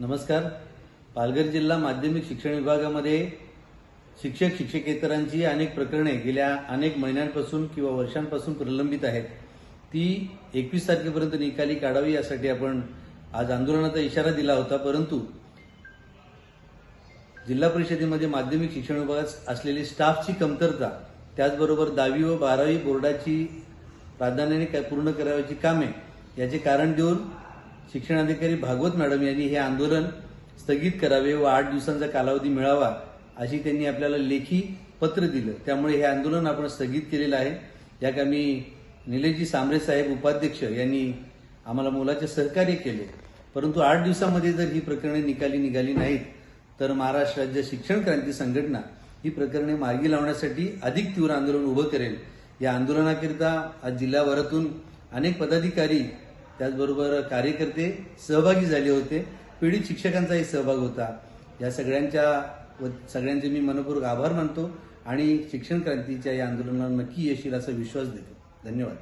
नमस्कार. पालघर जिल्हा माध्यमिक शिक्षण विभागामध्ये शिक्षक शिक्षकेतरांची अनेक प्रकरणे गेल्या अनेक महिन्यांपासून किंवा वर्षांपासून प्रलंबित आहेत. ती 21 तारखेपर्यंत निकाली काढावी यासाठी आपण आज आंदोलनाचा इशारा दिला होता. परंतु जिल्हा परिषदेमध्ये माध्यमिक शिक्षण विभागात असलेली स्टाफची कमतरता, त्याचबरोबर 10वी व 12वी बोर्डाची प्राधान्याने पूर्ण करावयाची कामे याचे कारण देऊन शिक्षणाधिकारी भागवत मॅडम यांनी हे आंदोलन स्थगित करावे व 8 दिवसांचा कालावधी मिळावा अशी त्यांनी आपल्याला लेखी पत्र दिलं. त्यामुळे हे आंदोलन आपण स्थगित केलेलं आहे. या कामी निलेशजी सांबरे साहेब उपाध्यक्ष यांनी आम्हाला मोलाचे सहकार्य केले. परंतु 8 दिवसामध्ये जर ही प्रकरणे निकाली निघाली नाहीत तर महाराष्ट्र राज्य शिक्षण क्रांती संघटना ही प्रकरणे मार्गी लावण्यासाठी अधिक तीव्र आंदोलन उभं करेल. या आंदोलनाकरिता आज जिल्हाभरातून अनेक पदाधिकारी त्याचबरोबर कार्यकर्ते सहभागी झाले होते. पीडित शिक्षकांचाही सहभाग होता. या सगळ्यांचे मी मनपूर्वक आभार मानतो आणि शिक्षण क्रांतीच्या या आंदोलनाला नक्की यश येईल असा विश्वास देतो. धन्यवाद.